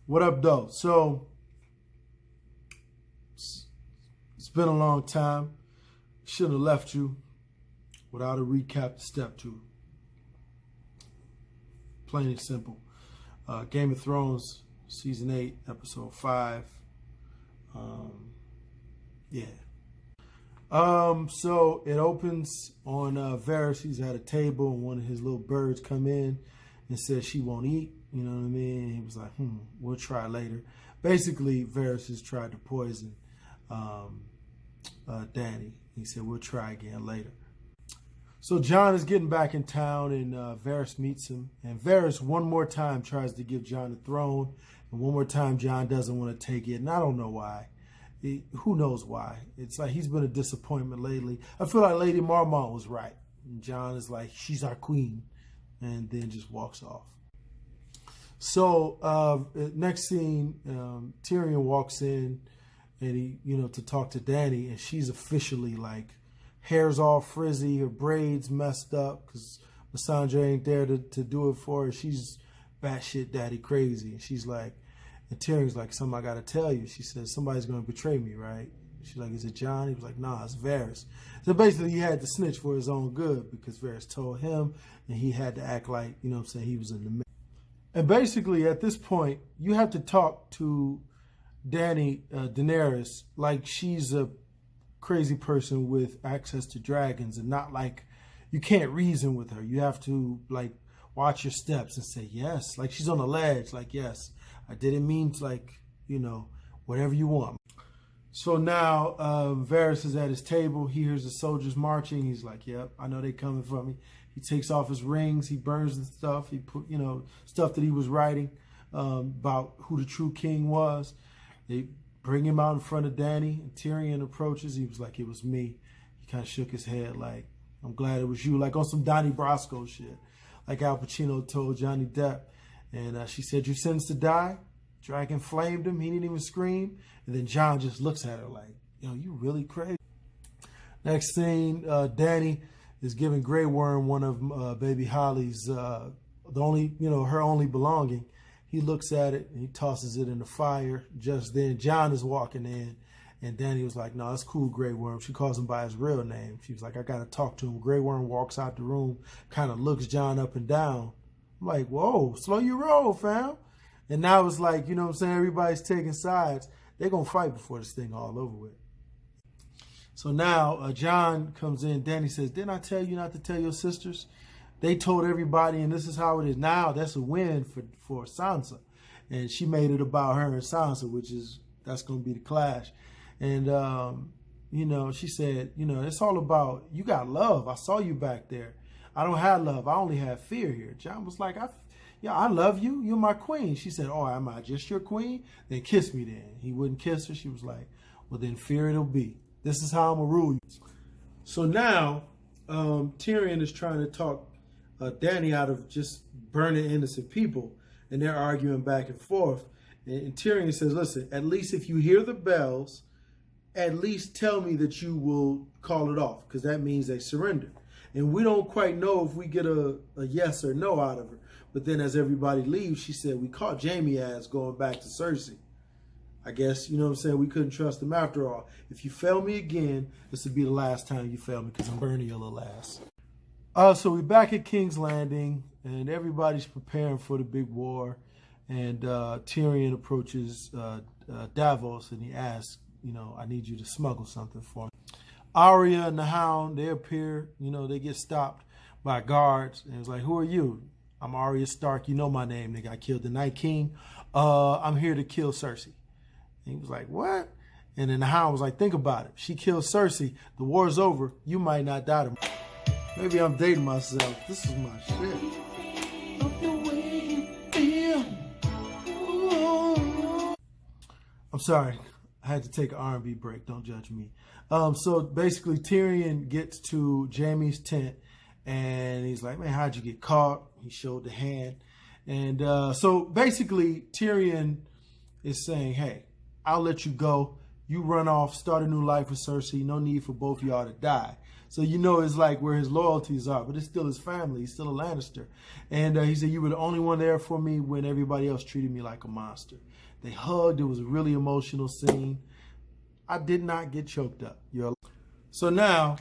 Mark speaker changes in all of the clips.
Speaker 1: What up, though? So, it's been a long time. Shouldn't have left you without a recap to step two. Plain and simple. Game of Thrones, Season 8, Episode 5. So it opens on Varys. He's at a table, and one of his little birds come in and says she won't eat. You know what I mean? He was like, we'll try later. Basically, Varys has tried to poison Dany. He said, we'll try again later. So Jon is getting back in town, and Varys meets him. And Varys, one more time, tries to give Jon the throne. And one more time, Jon doesn't want to take it. And I don't know why. Who knows why? It's like he's been a disappointment lately. I feel like Lady Marmont was right. And Jon is like, she's our queen. And then just walks off. So next scene, Tyrion walks in, and he, to talk to Dany, and she's officially like, hair's all frizzy, her braids messed up because Missandei ain't there to do it for her. She's batshit daddy crazy, and she's like, and Tyrion's like, something I gotta tell you. She says, somebody's gonna betray me, right? She's like, is it Jon? He was like, nah, it's Varys. So basically, he had to snitch for his own good because Varys told him, and he had to act like, he was in the middle. And basically, at this point, you have to talk to Daenerys like she's a crazy person with access to dragons, and not like you can't reason with her. You have to like watch your steps and say yes, like she's on a ledge, like, yes, I didn't mean to, like, whatever you want. So now Varys is at his table. He hears the soldiers marching. He's like, yep, I know they coming for me. He takes off his rings. He burns the stuff. He put, stuff that he was writing about who the true king was. They bring him out in front of Dany, and Tyrion approaches. He was like, it was me. He kind of shook his head like, I'm glad it was you, like on some Donnie Brasco shit, like Al Pacino told Johnny Depp. And she said, you're sentenced to die. Dragon flamed him. He didn't even scream. And then Jon just looks at her like, you really crazy. Next thing, Dany is giving Grey Worm one of baby Holly's, the only, her only belonging. He looks at it and he tosses it in the fire. Just then, Jon is walking in, and Dany was like, no, it's cool, Grey Worm. She calls him by his real name. She was like, I got to talk to him. Grey Worm walks out the room, kind of looks Jon up and down. I'm like, whoa, slow your roll, fam. And now it's like, everybody's taking sides. They're going to fight before this thing all over with. So now Jon comes in. Dany says, didn't I tell you not to tell your sisters? They told everybody, and this is how it is now. That's a win for Sansa. And she made it about her and Sansa, that's going to be the clash. And, she said, it's all about, you got love. I saw you back there. I don't have love. I only have fear here. Jon was like, I love you. You're my queen. She said, oh, am I just your queen? Then kiss me then. He wouldn't kiss her. She was like, well, then fear it'll be. This is how I'm going to rule you. So now Tyrion is trying to talk Dany out of just burning innocent people, and they're arguing back and forth. And Tyrion says, listen, at least if you hear the bells, at least tell me that you will call it off, because that means they surrender. And we don't quite know if we get a yes or no out of her. But then as everybody leaves, she said, we caught Jaime ass going back to Cersei. I guess, we couldn't trust him after all. If you fail me again, this would be the last time you fail me, because I'm burning your little ass. So we're back at King's Landing, and everybody's preparing for the big war. And Tyrion approaches Davos, and he asks, I need you to smuggle something for me. Arya and the Hound, they appear, they get stopped by guards. And it's like, who are you? I'm Arya Stark. You know my name, nigga. I killed the Night King. I'm here to kill Cersei. And he was like, what? And then the Hound was like, think about it. She killed Cersei. The war's over. You might not die tomorrow. Maybe I'm dating myself. This is my shit. Love the way you feel. I'm sorry. I had to take an R&B break. Don't judge me. So basically, Tyrion gets to Jaime's tent, and he's like, man, how'd you get caught? He showed the hand. And so basically, Tyrion is saying, hey, I'll let you go you run off, start a new life with Cersei. No need for both of y'all to die. So you know it's like where his loyalties are, but it's still his family. He's still a Lannister. And he said, you were the only one there for me when everybody else treated me like a monster. They hugged. It was a really emotional scene. I did not get choked up. So now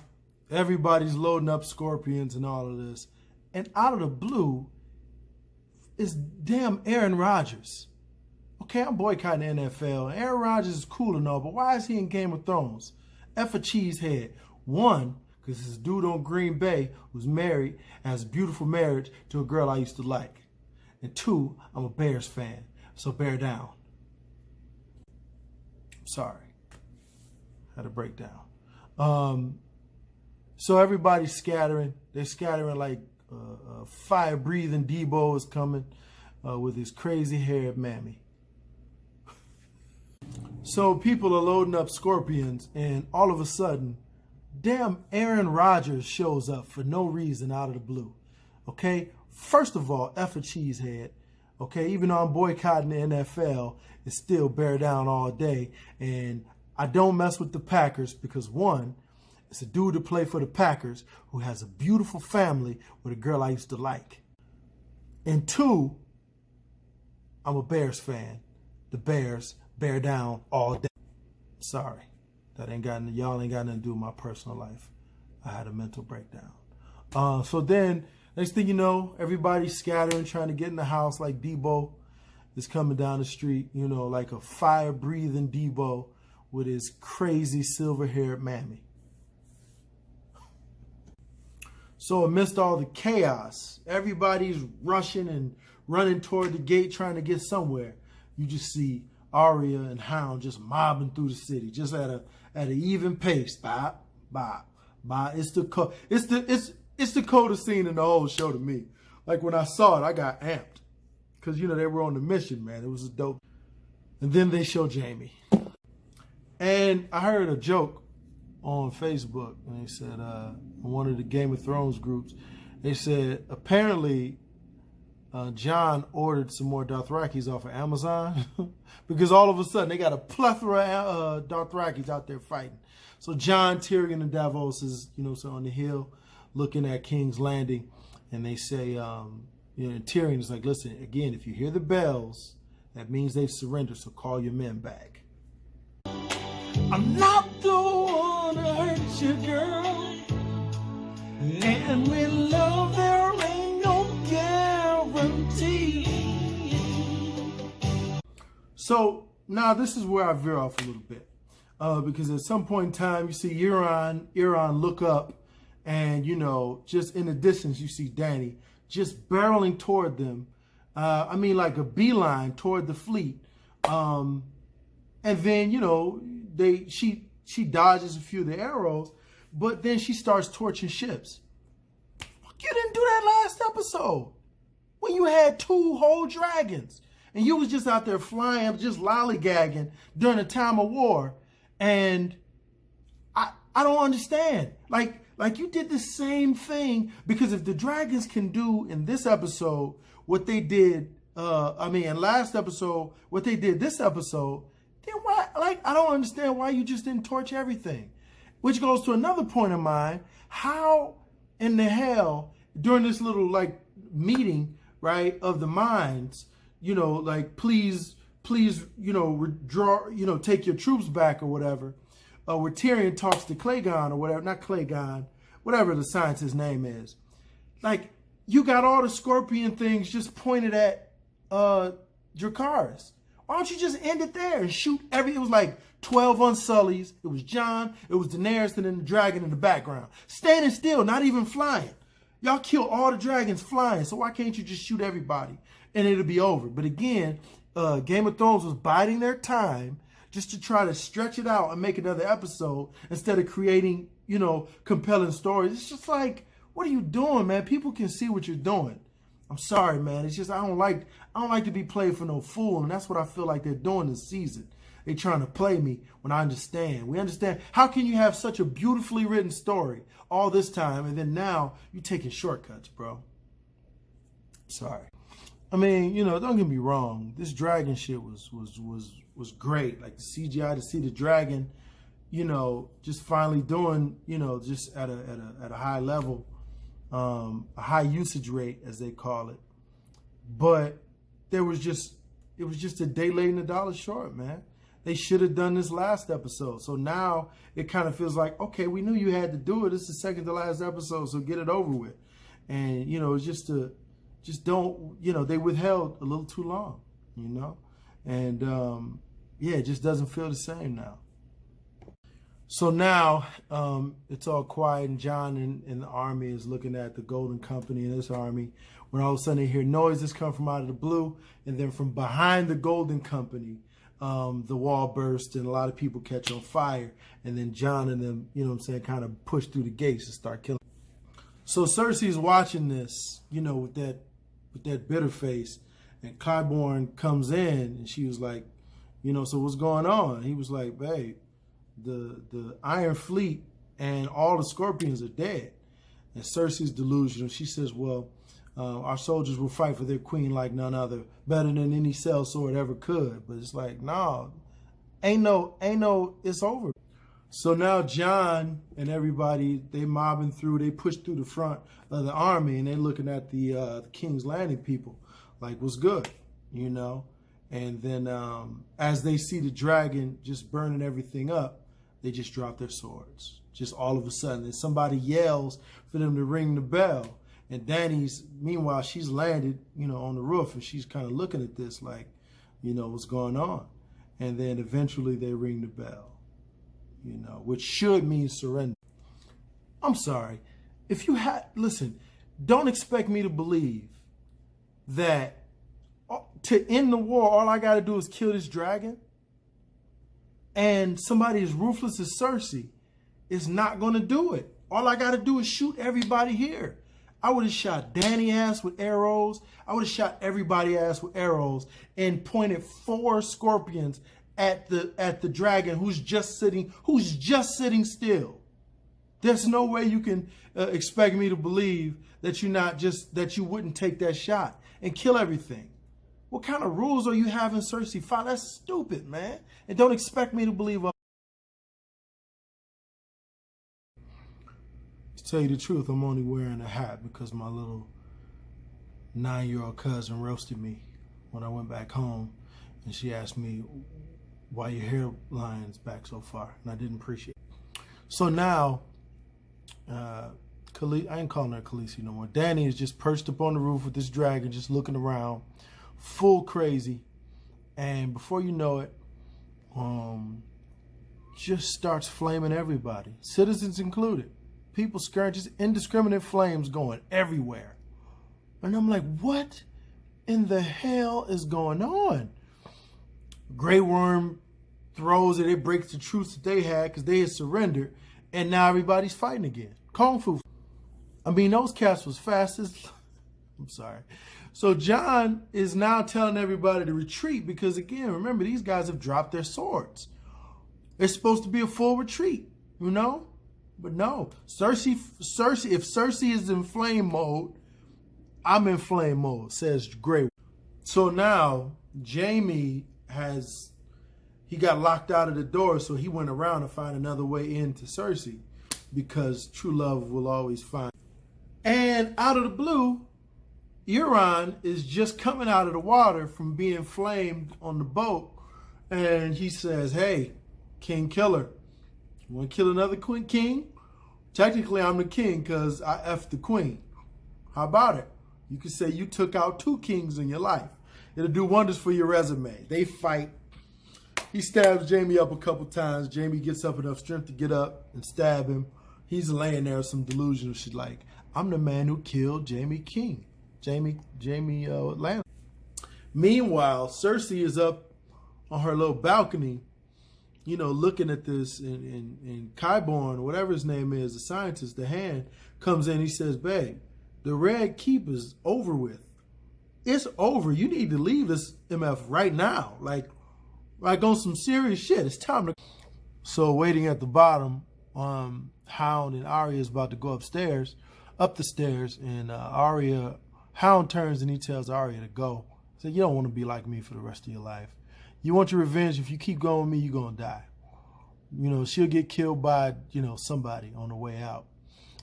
Speaker 1: everybody's loading up scorpions and all of this. And out of the blue is damn Aaron Rodgers. Okay, I'm boycotting the NFL. Aaron Rodgers is cool and all, but why is he in Game of Thrones? F a cheesehead. One, because this dude on Green Bay who's married and has a beautiful marriage to a girl I used to like. And two, I'm a Bears fan, so bear down. Sorry. Had a breakdown. So everybody's scattering. They're scattering like fire-breathing Debo is coming with his crazy-haired mammy. So people are loading up scorpions, and all of a sudden, damn Aaron Rodgers shows up for no reason out of the blue. Okay? First of all, F a cheesehead. Okay? Even though I'm boycotting the NFL, it's still bear down all day. And I don't mess with the Packers because, one, it's a dude to play for the Packers who has a beautiful family with a girl I used to like. And two, I'm a Bears fan. The Bears bear down all day. Sorry. Y'all ain't got nothing to do with my personal life. I had a mental breakdown. So then, next thing you know, everybody's scattering, trying to get in the house like Debo is coming down the street, you know, like a fire-breathing Debo with his crazy silver-haired mammy. So amidst all the chaos, everybody's rushing and running toward the gate trying to get somewhere. You just see Arya and Hound just mobbing through the city, just at an even pace. Bop, bop, bop. It's the coldest scene in the whole show to me. Like when I saw it, I got amped because you know they were on the mission, man. It was a dope. And then they show Jaime, and I heard a joke on Facebook, and they said on one of the Game of Thrones groups, they said apparently Jon ordered some more Dothrakis off of Amazon because all of a sudden they got a plethora of Dothrakis out there fighting. So Jon, Tyrion, and Davos is, you know, so on the hill looking at King's Landing, and they say, you know, and Tyrion is like, listen, again, if you hear the bells, that means they've surrendered, so call your men back. I'm not the one to hurt you, girl, and with love there ain't no guarantee. So now this is where I veer off a little bit, because at some point in time you see Euron look up, and you know, just in the distance you see Dany just barreling toward them. I mean, like a beeline toward the fleet, and then you know she dodges a few of the arrows, but then she starts torching ships. You didn't do that last episode when you had 2 whole dragons and you was just out there flying, just lollygagging during a time of war. And I don't understand. Like you did the same thing, because if the dragons can do in this episode what they did, in last episode, what they did this episode, then why, I don't understand why you just didn't torch everything. Which goes to another point of mine. How in the hell, during this little meeting, right, of the minds, you know, like please, you know, withdraw, you know, take your troops back or whatever, where Tyrion talks to Clegane or whatever, not Clegane, whatever the scientist's name is. Like, you got all the scorpion things just pointed at Dracarys. Why don't you just end it there and shoot it was like 12 Unsullys. It was Jon, it was Daenerys, and then the dragon in the background. Standing still, not even flying. Y'all kill all the dragons flying, so why can't you just shoot everybody and it'll be over? But again, Game of Thrones was biding their time just to try to stretch it out and make another episode instead of creating, you know, compelling stories. It's just like, what are you doing, man? People can see what you're doing. I'm sorry, man. It's just I don't like to be played for no fool, and that's what I feel like they're doing this season. They're trying to play me when I understand. We understand. How can you have such a beautifully written story all this time, and then now you're taking shortcuts, bro? Sorry. I mean, you know, don't get me wrong. This dragon shit was great. Like the CGI to see the dragon, you know, just finally doing, you know, just at a high level, a high usage rate as they call it. But it was just a day late and a dollar short, man. They should have done this last episode. So now it kind of feels like, okay, we knew you had to do it. It's the second to last episode, so get it over with. And, you know, it's just don't, you know, they withheld a little too long, you know? And, yeah, it just doesn't feel the same now. So now it's all quiet, and Jon and the army is looking at the Golden Company and this army, when all of a sudden they hear noises come from out of the blue, and then from behind the Golden Company, the wall bursts and a lot of people catch on fire, and then Jon and them, you know what I'm saying, kind of push through the gates and start killing. So Cersei's watching this, you know, with that bitter face, and Qyburn comes in, and she was like, you know, so what's going on? He was like, babe, the Iron Fleet and all the Scorpions are dead. And Cersei's delusional. She says, well, our soldiers will fight for their queen like none other, better than any sellsword ever could. But it's like, no, ain't no, it's over. So now Jon and everybody, they mobbing through, they push through the front of the army, and they looking at the King's Landing people like, what's good, you know? And then as they see the dragon just burning everything up, they just drop their swords. Just all of a sudden. And somebody yells for them to ring the bell. And Dany's, meanwhile, she's landed, you know, on the roof, and she's kind of looking at this like, you know, what's going on? And then eventually they ring the bell, you know, which should mean surrender. I'm sorry. If you had, listen, don't expect me to believe that to end the war, all I got to do is kill this dragon, and somebody as ruthless as Cersei is not going to do it. All I got to do is shoot everybody here. I would have shot Dany ass with arrows. I would have shot everybody ass with arrows and pointed 4 scorpions at the dragon who's just sitting still. There's no way you can expect me to believe that you wouldn't take that shot and kill everything. What kind of rules are you having, Cersei? That's stupid, man. And don't expect me to believe. To tell you the truth, I'm only wearing a hat because my little 9-year-old cousin roasted me when I went back home, and she asked me why your hairline's back so far, and I didn't appreciate it. So now, I ain't calling her Khaleesi no more. Dany is just perched up on the roof with this dragon, just looking around, full crazy, and before you know it, just starts flaming everybody, citizens included. People scared, just indiscriminate flames going everywhere. And I'm like, what in the hell is going on? Grey Worm throws it, it breaks the truce that they had because they had surrendered, and now everybody's fighting again. Kung Fu. I mean, those cats was fast as... I'm sorry. So Jon is now telling everybody to retreat because, again, remember, these guys have dropped their swords. It's supposed to be a full retreat, you know? But no, Cersei, if Cersei is in flame mode, I'm in flame mode, says Grey. So now Jaime he got locked out of the door, so he went around to find another way into Cersei because true love will always find. And out of the blue, Euron is just coming out of the water from being flamed on the boat, and he says, hey, King Killer, you want to kill another king? Technically, I'm the king because I effed the queen. How about it? You could say you took out 2 kings in your life. It'll do wonders for your resume. They fight. He stabs Jaime up a couple times. Jaime gets up enough strength to get up and stab him. He's laying there with some delusional shit like, I'm the man who killed Jaime Lannister. Meanwhile, Cersei is up on her little balcony, you know, looking at this, and Qyburn, whatever his name is, the scientist, the hand, comes in. He says, babe, the Red Keep is over with. It's over. You need to leave this MF right now. Like on some serious shit. It's time to... So waiting at the bottom, Hound and Arya is about to go up the stairs, and Arya Hound turns and he tells Arya to go. He said, you don't want to be like me for the rest of your life. You want your revenge. If you keep going with me, you're going to die. You know, she'll get killed by, you know, somebody on the way out.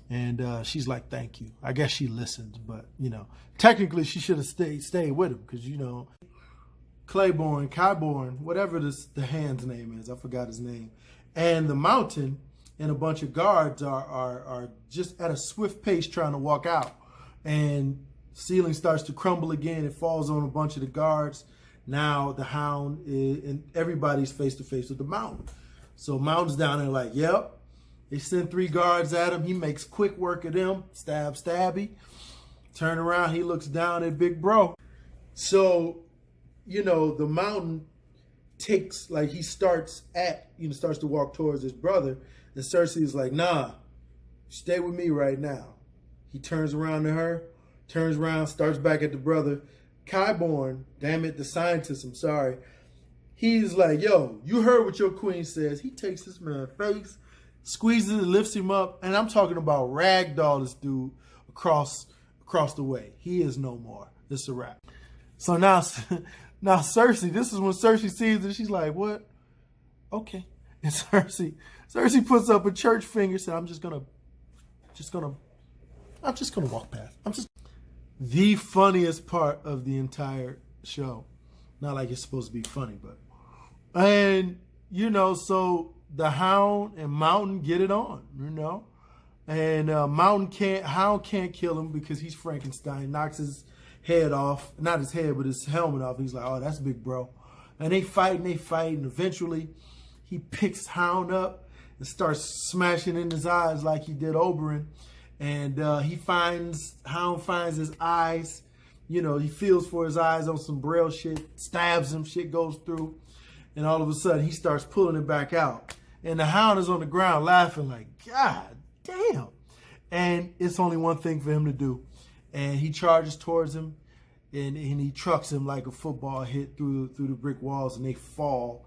Speaker 1: And she's like, thank you. I guess she listened, but, you know, technically she should have stayed with him because, you know, Qyburn, whatever the hand's name is, I forgot his name, and the Mountain and a bunch of guards are just at a swift pace trying to walk out. And ceiling starts to crumble again. It falls on a bunch of the guards. Now the Hound and everybody's face to face with the Mountain. So Mountain's down there like, yep. They send 3 guards at him. He makes quick work of them. Stabby. Turn around. He looks down at Big Bro. So, you know, the Mountain takes, like, he starts to walk towards his brother. And Cersei is like, nah, stay with me right now. He turns around to her, turns around, starts back at the brother. Qyburn, damn it, the scientist, I'm sorry. He's like, yo, you heard what your queen says. He takes this man's face, squeezes it, lifts him up. And I'm talking about ragdoll this dude across the way. He is no more. It's a wrap. So now Cersei, this is when Cersei sees it. She's like, what? Okay. And Cersei puts up a church finger, said, I'm just gonna walk past. The funniest part of the entire show. Not like it's supposed to be funny, but. And, you know, so the Hound and Mountain get it on, you know. And Hound can't kill him because he's Frankenstein. Knocks his head off. Not his head, but his helmet off. He's like, oh, that's Big Bro. And they fight. And eventually he picks Hound up and starts smashing in his eyes like he did Oberyn. And Hound finds his eyes. You know, he feels for his eyes on some braille shit, stabs him, shit goes through. And all of a sudden he starts pulling it back out. And the Hound is on the ground laughing like, God damn. And it's only one thing for him to do. And he charges towards him and he trucks him like a football hit through the brick walls and they fall.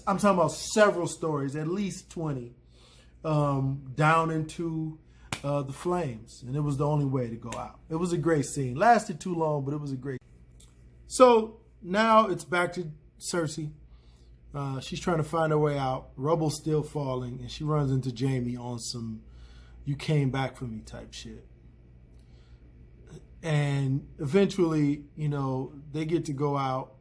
Speaker 1: I'm talking about several stories, at least 20, down into the flames. And it was the only way to go out. It was a great scene. Lasted too long, but it was a great. So now it's back to Cersei. She's trying to find her way out. Rubble's still falling, and she runs into Jaime on some "you came back for me" type shit. And eventually, you know, they get to go out.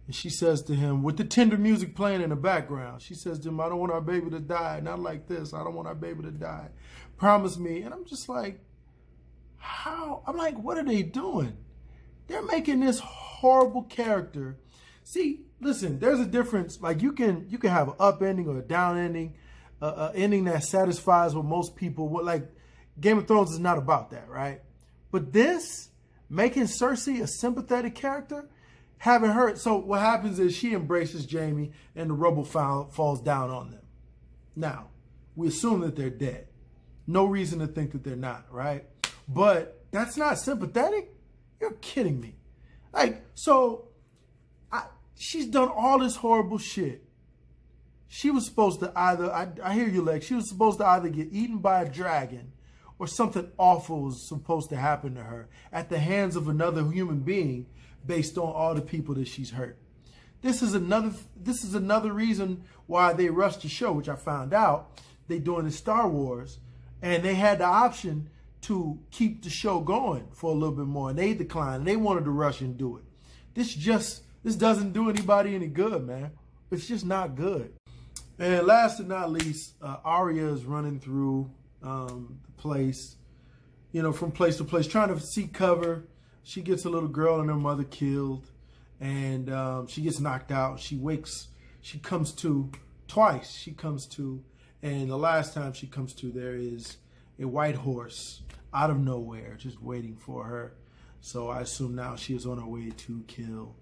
Speaker 1: And she says to him, with the tender music playing in the background, she says to him, I don't want our baby to die. Not like this. I don't want our baby to die. Promise me. And I'm just like, how? I'm like, what are they doing? They're making this horrible character. See, listen, there's a difference. Like you can have an up ending or a down ending, an ending that satisfies what most people would like. Game of Thrones is not about that, right? But this, making Cersei a sympathetic character, having her. So what happens is she embraces Jaime and the rubble falls down on them. Now, we assume that they're dead. No reason to think that they're not, right? But that's not sympathetic? You're kidding me. Like, so she's done all this horrible shit. She was supposed to either, I hear you, Lex, she was supposed to either get eaten by a dragon or something awful was supposed to happen to her at the hands of another human being based on all the people that she's hurt. This is another reason why they rushed the show, which I found out they doing in Star Wars, and they had the option to keep the show going for a little bit more, and they declined. And they wanted to rush and do it. This doesn't do anybody any good, man. It's just not good. And last but not least, Arya is running through the place, you know, from place to place, trying to seek cover. She gets a little girl and her mother killed, and she gets knocked out. She wakes. She comes to twice. She comes to, and the last time she comes to, there is a white horse out of nowhere just waiting for her. So I assume now she is on her way to kill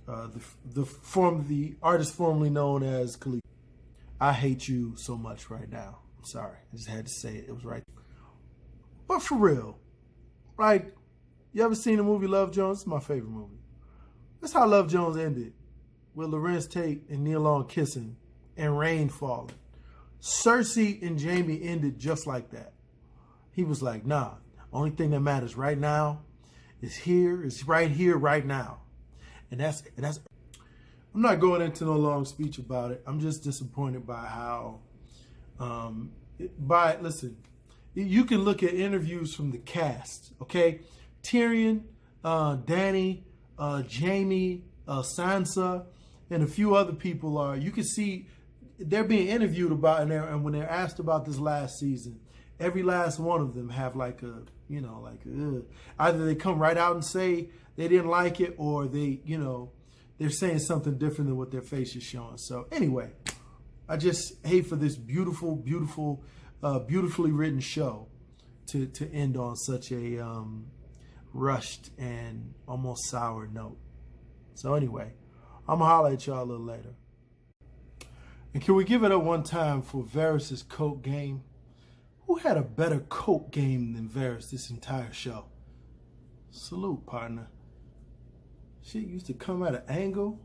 Speaker 1: the artist formerly known as Khaleesi. I hate you so much right now. I'm sorry. I just had to say it. It was right. But for real, like, you ever seen the movie Love Jones? It's my favorite movie. That's how Love Jones ended, with Lorenz Tate and Neil Long kissing and rain falling. Cersei and Jaime ended just like that. He was like, nah, Only thing that matters right now is here, is right here, right now. And that's I'm not going into no long speech about it. I'm just disappointed by how listen, you can look at interviews from the cast, okay? Tyrion, Dany, Jaime, Sansa, and a few other people are. You can see they're being interviewed about, and when they're asked about this last season, every last one of them have like a, you know, like either they come right out and say they didn't like it, or they, you know, they're saying something different than what their face is showing. So anyway, I just hate for this beautiful, beautifully written show to end on such a rushed and almost sour note. So anyway, I'm gonna holler at y'all a little later. And can we give it up one time for Varys' coat game? Who had a better coat game than Varys this entire show? Salute, partner. Shit used to come at an angle.